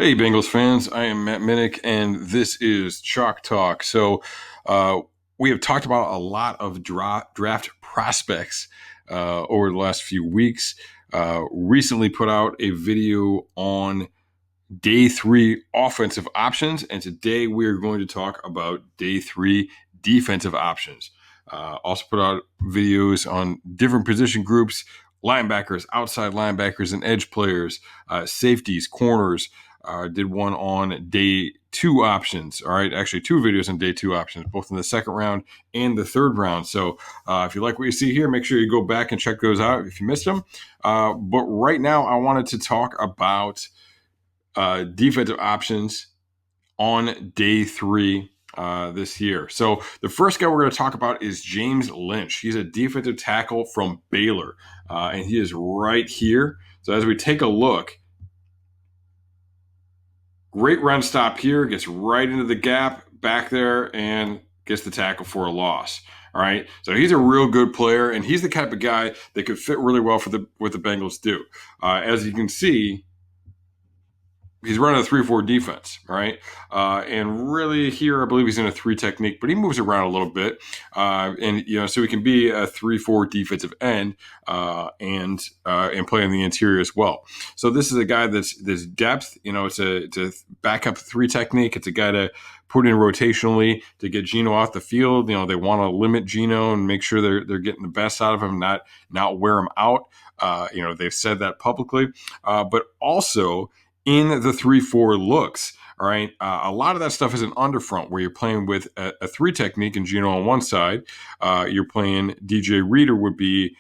Hey, Bengals fans. I am Matt Minich, and this is Chalk Talk. Uh, we have talked about a lot of draft prospects over the last few weeks. Recently put out a video on day three offensive options, and today we are going to talk about day three defensive options. Also put out videos on different position groups, linebackers, outside linebackers, and edge players, safeties, corners. Did one on day two options. All right, actually two videos on day two options, both in the second round and the third round. So if you like what you see here, make sure you go back and check those out if you missed them. But right now, I wanted to talk about defensive options on day three this year. So the first guy we're going to talk about is James Lynch. He's a defensive tackle from Baylor, and he is right here. So as we take a look, great run stop here, gets right into the gap back there and gets the tackle for a loss. All right, so he's a real good player, and he's the type of guy that could fit really well for what the Bengals do. As you can see, he's running a 3-4 defense, right? And really here, I believe he's in a 3 technique, but he moves around a little bit. So he can be a 3-4 defensive end and play in the interior as well. So this is a guy that's depth. It's a backup 3 technique. It's a guy to put in rotationally to get Geno off the field. They want to limit Geno and make sure they're getting the best out of him, not wear him out. They've said that publicly, but also in the 3-4 looks. All right. A lot of that stuff is an underfront where you're playing with a 3 technique and Geno on one side. You're playing DJ Reader would be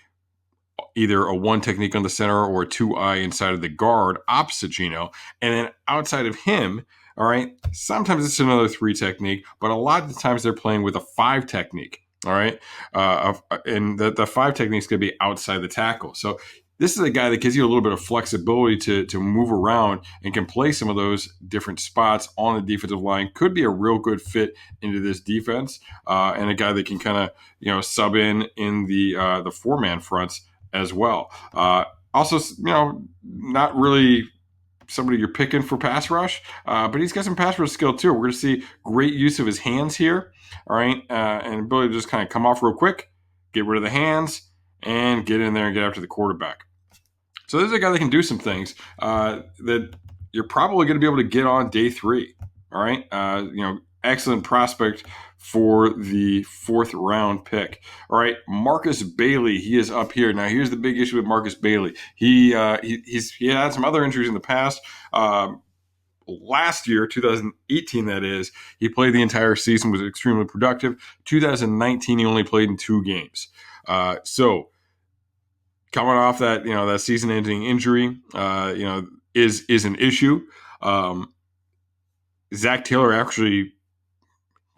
either a 1 technique on the center or a 2-eye inside of the guard opposite Geno. And then outside of him, all right, sometimes it's another 3 technique, but a lot of the times they're playing with a 5 technique. All right. And the 5 technique is going to be outside the tackle. So this is a guy that gives you a little bit of flexibility to move around and can play some of those different spots on the defensive line. Could be a real good fit into this defense, and a guy that can kind of sub in the 4-man fronts as well. Also, not really somebody you're picking for pass rush, but he's got some pass rush skill too. We're going to see great use of his hands here, all right, and ability to just kind of come off real quick, get rid of the hands, and get in there and get after the quarterback. So this is a guy that can do some things that you're probably going to be able to get on day 3. All right. Excellent prospect for the 4th round pick. All right. Marcus Bailey, he is up here. Now, here's the big issue with Marcus Bailey. He had some other injuries in the past. Last year, 2018, that is, he played the entire season, was extremely productive. 2019, he only played in 2 games. So coming off that, that season-ending injury, is an issue. Zach Taylor actually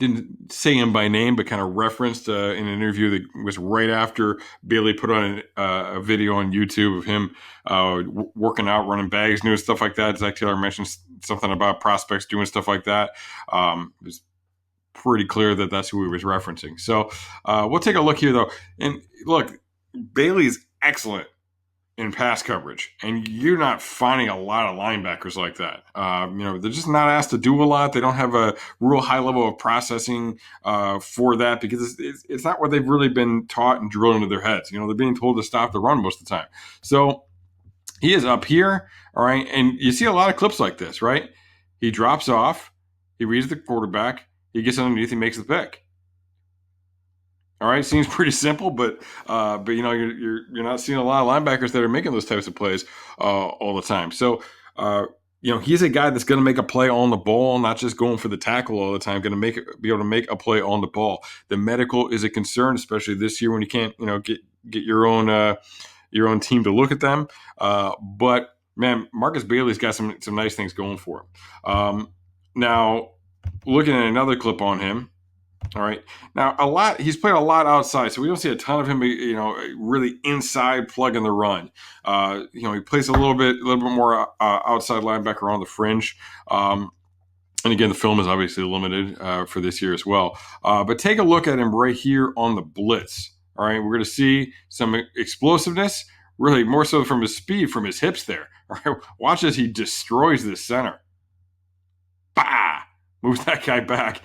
didn't say him by name, but kind of referenced in an interview that was right after Bailey put on a video on YouTube of him working out, running bags, doing stuff like that. Zach Taylor mentioned something about prospects doing stuff like that. It was pretty clear that that's who he was referencing. So we'll take a look here, though. And look, Bailey's excellent in pass coverage, and you're not finding a lot of linebackers like that. They're just not asked to do a lot. They don't have a real high level of processing for that because it's not what they've really been taught and drilled into their heads. They're being told to stop the run most of the time. So he is up here, all right, and you see a lot of clips like this, right? He drops off, he reads the quarterback, he gets underneath, he makes the pick. All right, seems pretty simple, but you're not seeing a lot of linebackers that are making those types of plays all the time. So he's a guy that's going to make a play on the ball, not just going for the tackle all the time. Going to be able to make a play on the ball. The medical is a concern, especially this year when you can't get your own team to look at them. But man, Marcus Bailey's got some nice things going for him. Now, looking at another clip on him. All right. Now, he's played a lot outside, so we don't see a ton of him, really inside plugging the run. He plays a little bit more outside linebacker on the fringe. And again, the film is obviously limited for this year as well. But take a look at him right here on the blitz. All right. We're going to see some explosiveness, really more so from his speed, from his hips there. All right. Watch as he destroys this center. moves that guy back.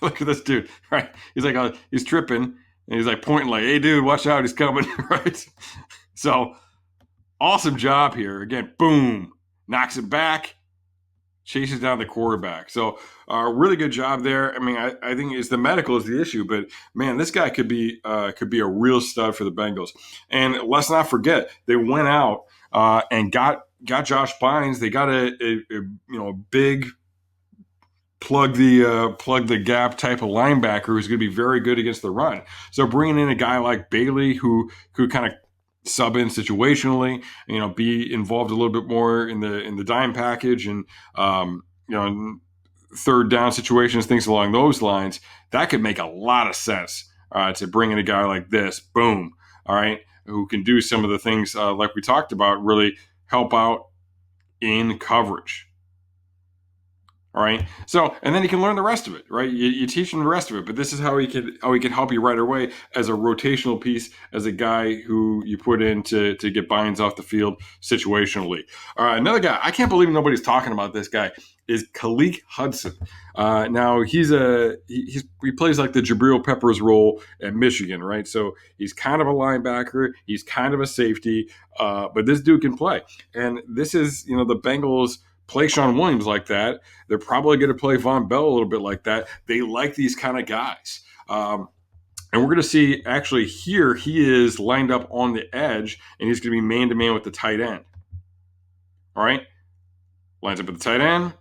Look at this dude, right? He's like, he's tripping, and he's like pointing, like, "Hey, dude, watch out, he's coming!" Right? So awesome job here. Again, boom, knocks it back, chases down the quarterback. So really good job there. I mean, I think it's the medical is the issue, but man, this guy could be a real stud for the Bengals. And let's not forget, they went out and got Josh Bynes. They got a big plug the gap type of linebacker who's going to be very good against the run. So bringing in a guy like Bailey who kind of sub in situationally, be involved a little bit more in the dime package and third down situations, things along those lines, that could make a lot of sense to bring in a guy like this. Boom. All right. Who can do some of the things like we talked about, really help out in coverage. All right. So, and then he can learn the rest of it, right? You teach him the rest of it, but this is how he can help you right away as a rotational piece, as a guy who you put in to get Bynes off the field situationally. All right. Another guy, I can't believe nobody's talking about this guy, is Kelique Hudson. Now he plays like the Jabril Peppers role at Michigan, right? So he's kind of a linebacker, he's kind of a safety, but this dude can play. And this is, the Bengals play Sean Williams like that. They're probably going to play Von Bell a little bit like that. They like these kind of guys. And we're going to see, actually, here he is lined up on the edge, and he's going to be man-to-man with the tight end. All right? Lines up with the tight end.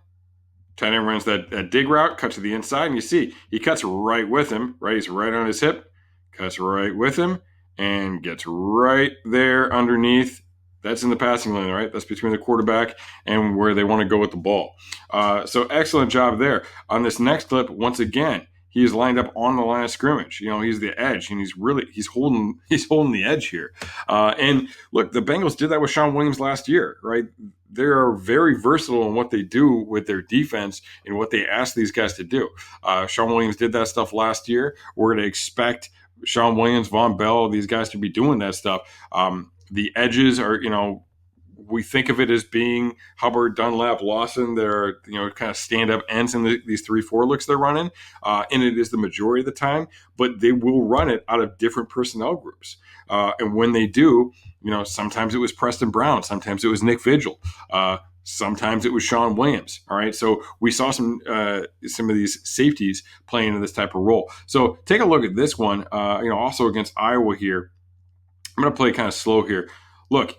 Tight end runs that dig route, cuts to the inside, and you see he cuts right with him, right? He's right on his hip, cuts right with him, and gets right there underneath. That's in the passing lane, right? That's between the quarterback and where they want to go with the ball. So excellent job there. On this next clip, once again, he is lined up on the line of scrimmage. He's the edge, and he's holding the edge here. And look, the Bengals did that with Sean Williams last year, right? They are very versatile in what they do with their defense and what they ask these guys to do. Sean Williams did that stuff last year. We're going to expect Sean Williams, Von Bell, these guys to be doing that stuff. The edges are, we think of it as being Hubbard, Dunlap, Lawson. They're, kind of stand-up ends in these 3-4 looks they're running. And it is the majority of the time, but they will run it out of different personnel groups. And when they do, sometimes it was Preston Brown. Sometimes it was Nick Vigil. Sometimes it was Sean Williams. All right. So we saw some of these safeties playing in this type of role. So take a look at this one, also against Iowa here. I'm going to play kind of slow here. Look,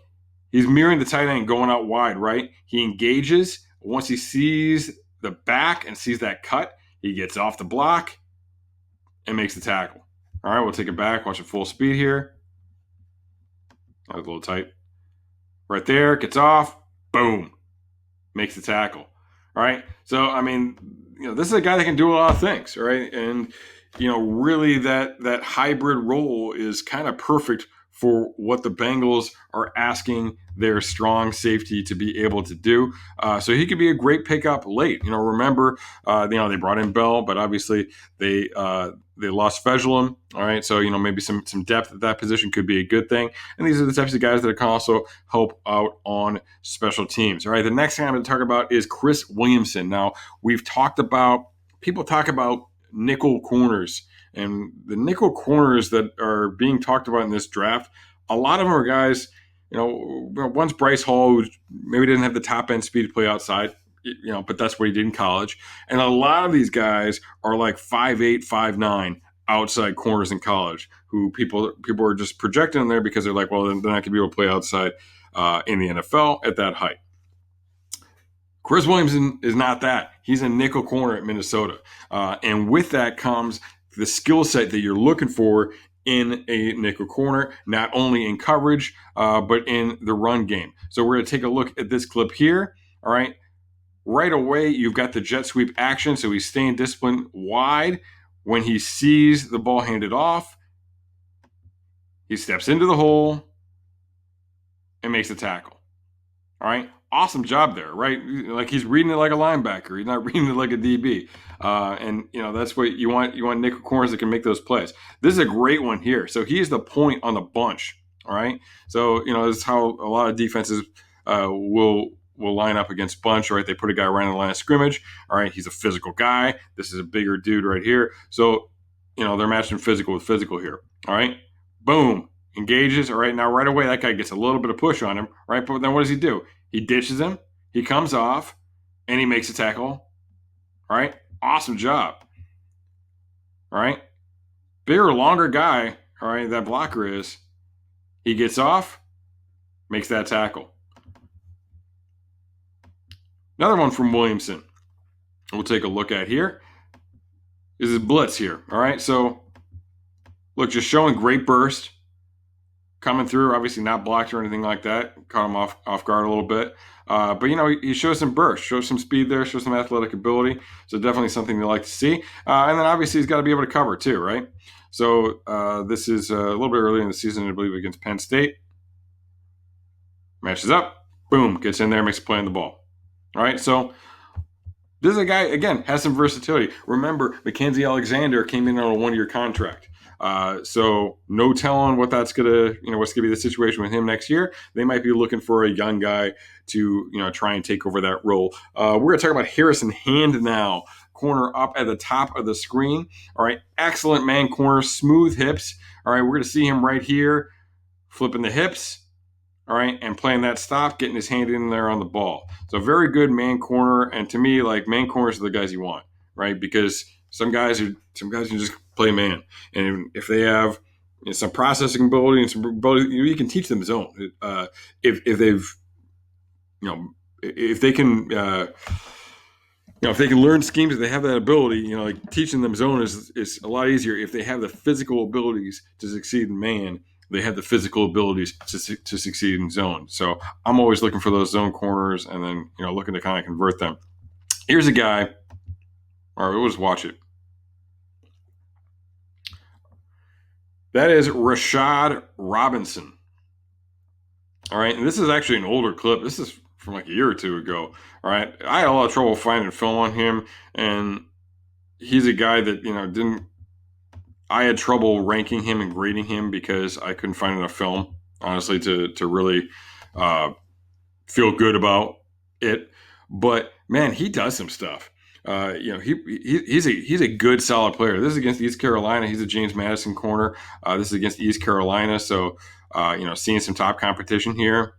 he's mirroring the tight end going out wide, right? He engages. Once he sees the back and sees that cut, he gets off the block and makes the tackle. All right, we'll take it back. Watch it full speed here. That was a little tight. Right there, gets off. Boom. Makes the tackle. All right? So, I mean, this is a guy that can do a lot of things, right? And, really that hybrid role is kind of perfect for what the Bengals are asking their strong safety to be able to do. So he could be a great pickup late. Remember, they brought in Bell, but obviously they lost Fejelim. All right, so maybe some depth at that position could be a good thing. And these are the types of guys that can also help out on special teams. All right, the next thing I'm going to talk about is Chris Williamson. Now people talk about nickel corners. And the nickel corners that are being talked about in this draft, a lot of them are guys, one's Bryce Hall, who maybe didn't have the top end speed to play outside, but that's what he did in college. And a lot of these guys are like 5'8", 5'9", outside corners in college, who people are just projecting in there because they're like, well, then I could be able to play outside in the NFL at that height. Chris Williamson is not that. He's a nickel corner at Minnesota. And with that comes the skill set that you're looking for in a nickel corner, not only in coverage, but in the run game. So we're going to take a look at this clip here. All right. Right away, you've got the jet sweep action. So he's staying disciplined wide. When he sees the ball handed off, he steps into the hole and makes the tackle. All right. Awesome job there, right? Like he's reading it like a linebacker. He's not reading it like a DB. And that's what you want. You want nickel corners that can make those plays. This is a great one here. So he's the point on the bunch. All right. So, this is how a lot of defenses will will line up against bunch, right? They put a guy right on the line of scrimmage. All right, he's a physical guy. This is a bigger dude right here. So, they're matching physical with physical here. All right, boom, engages. All right, now right away that guy gets a little bit of push on him, right? But then what does he do? He ditches him. He comes off, and he makes a tackle. All right, awesome job. All right, bigger, longer guy. All right, that blocker is. He gets off, makes that tackle. Another one from Williamson we'll take a look at here is his blitz here. All right, so look, just showing great burst coming through. Obviously not blocked or anything like that. Caught him off guard a little bit. But, he shows some burst, shows some speed there, shows some athletic ability. So definitely something you like to see. And then obviously he's got to be able to cover too, right? So this is a little bit early in the season, I believe, against Penn State. Matches up. Boom. Gets in there, makes a play on the ball. All right, so this is a guy, again, has some versatility. Remember, Mackenzie Alexander came in on a 1-year contract. So no telling what that's gonna, what's gonna be the situation with him next year. They might be looking for a young guy to, try and take over that role. We're gonna talk about Harrison Hand now, corner up at the top of the screen. All right, excellent man corner, smooth hips. All right, we're gonna see him right here, flipping the hips. All right, and playing that stop, getting his hand in there on the ball. So very good man corner, and to me, like, man corners are the guys you want, right? Because some guys can just play man, and if they have some processing ability and some ability, you can teach them zone. If they've, if they can, if they can learn schemes, if they have that ability, like teaching them zone is a lot easier if they have the physical abilities to succeed in man. They have the physical abilities to succeed in zone. So I'm always looking for those zone corners and then, looking to kind of convert them. Here's a guy. All right, we'll just watch it. That is Rashad Robinson. All right, and this is actually an older clip. This is from like a year or two ago. All right, I had a lot of trouble finding film on him, and he's a guy that, I had trouble ranking him and grading him because I couldn't find enough film, honestly, to really feel good about it. But man, he does some stuff. He's a good, solid player. This is against East Carolina. He's a James Madison corner. This is against East Carolina, so seeing some top competition here.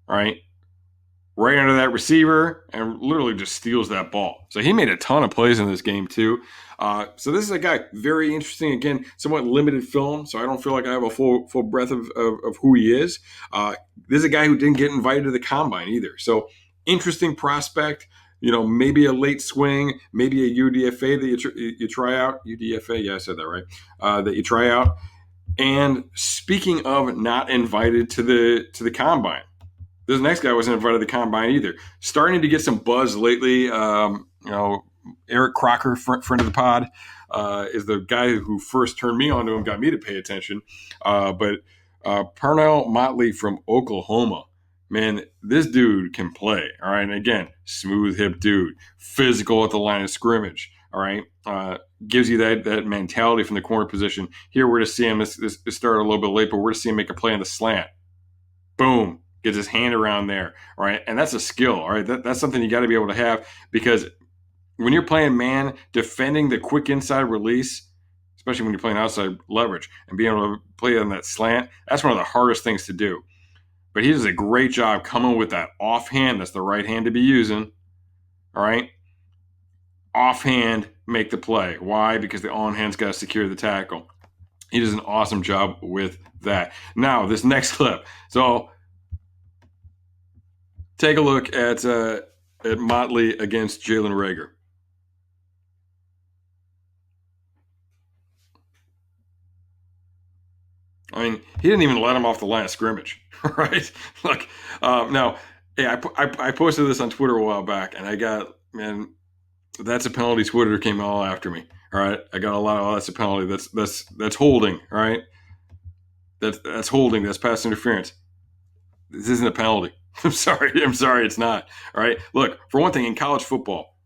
All right. Right under that receiver and literally just steals that ball. So he made a ton of plays in this game too. So this is a guy, very interesting. Again, somewhat limited film, so I don't feel like I have a full breadth of who he is. This is a guy who didn't get invited to the combine either. So interesting prospect. Maybe a late swing, maybe a UDFA that you try out. UDFA, yeah, I said that right. That you try out. And speaking of not invited to the combine, this next guy wasn't invited to the combine either. Starting to get some buzz lately. Eric Crocker, friend of the pod, is the guy who first turned me on to him, got me to pay attention. But Parnell Motley from Oklahoma, man, this dude can play. All right, and again, smooth hip dude, physical at the line of scrimmage. All right, gives you that mentality from the corner position. Here we're to see him. This started a little bit late, but we're to see him make a play on the slant. Boom. Gets his hand around there, all right? And that's a skill, all right? That's something you got to be able to have, because when you're playing man, defending the quick inside release, especially when you're playing outside leverage, and being able to play on that slant, that's one of the hardest things to do. But he does a great job coming with that offhand. That's the right hand to be using, all right? Offhand, make the play. Why? Because the on-hand's got to secure the tackle. He does an awesome job with that. Now, this next clip. So take a look at Motley against Jalen Reagor. I mean, he didn't even let him off the line of scrimmage, right? Look, now, hey, I posted this on Twitter a while back, and I got, man, that's a penalty. Twitter came all after me. All right, I got a lot of, that's a penalty. That's holding. All right, that's holding. That's pass interference. This isn't a penalty. I'm sorry, it's not. All right, look, for one thing, in college football,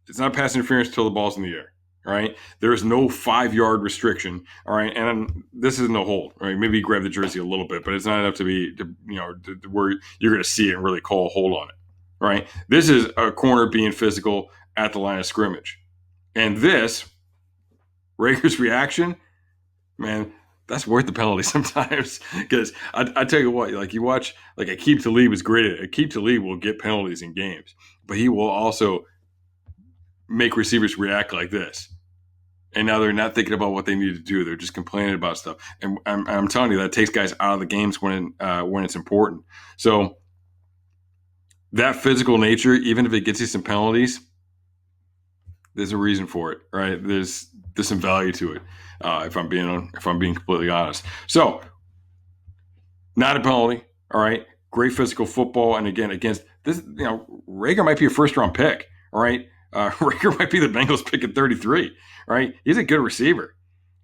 it's not pass interference until the ball's in the air. All right, there is no 5-yard restriction. All right, and this isn't a hold. Right, maybe you grab the jersey a little bit, but it's not enough to where you're going to see it and really call a hold on it. All right, this is a corner being physical at the line of scrimmage, and this Rager's reaction, man, that's worth the penalty sometimes. Because I tell you what, like you watch, like Aqib Talib is great at it. Aqib Talib will get penalties in games, but he will also make receivers react like this. And now they're not thinking about what they need to do. They're just complaining about stuff. And I'm telling you, that takes guys out of the games when it's important. So that physical nature, even if it gets you some penalties, there's a reason for it, right? There's some value to it. If I'm being completely honest. So not a penalty. All right. Great physical football. And again, against this, Rager might be a first-round pick. All right. Rager might be the Bengals pick at 33. Right. He's a good receiver.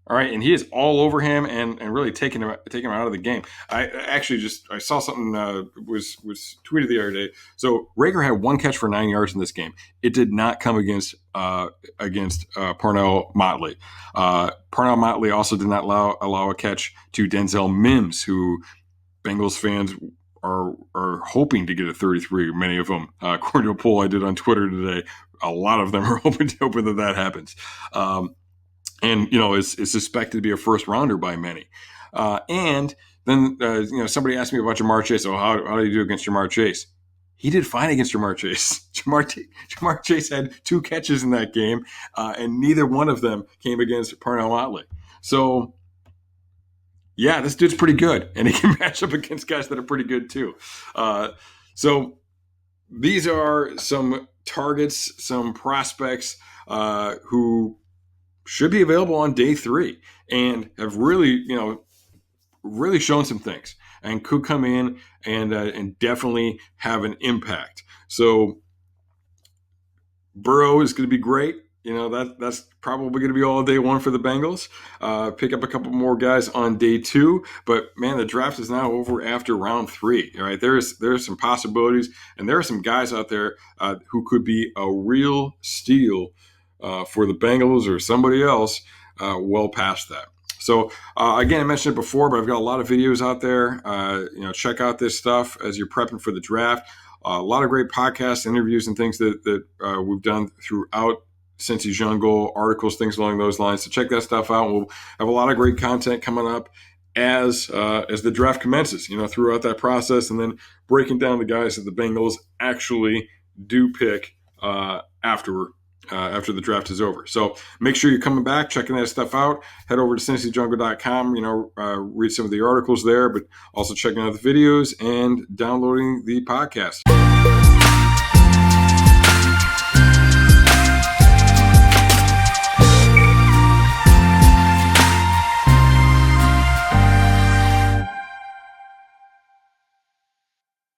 All right. And he is all over him and really taking him out of the game. I saw something was tweeted the other day. So Rager had 1 catch for 9 yards in this game. It did not come against Parnell Motley. Parnell Motley also did not allow a catch to Denzel Mims, who Bengals fans are hoping to get a 33. Many of them, according to a poll I did on Twitter today, a lot of them are hoping that happens. And is suspected to be a first rounder by many. And then somebody asked me about Jamar Chase. Oh, how do you do against Jamar Chase? He did fine against Jamar Chase. Jamar Chase had 2 catches in that game, and neither one of them came against Parnell Motley. So, yeah, this dude's pretty good, and he can match up against guys that are pretty good too. So these are some targets, some prospects who should be available on day 3 and have really shown some things and could come in and definitely have an impact. So Burrow is going to be great. That's probably going to be all day 1 for the Bengals. Pick up a couple more guys on day 2, but man, the draft is now over after round 3. All right, there's some possibilities, and there are some guys out there who could be a real steal for the Bengals or somebody else well past that. So again, I mentioned it before, but I've got a lot of videos out there. Check out this stuff as you're prepping for the draft. A lot of great podcasts, interviews, and things that we've done throughout Cincy's Jungle, articles, things along those lines. So check that stuff out. We'll have a lot of great content coming up as the draft commences, throughout that process, and then breaking down the guys that the Bengals actually do pick after the draft is over. So make sure you're coming back, checking that stuff out. Head over to cincyjungle.com, read some of the articles there, but also checking out the videos and downloading the podcast.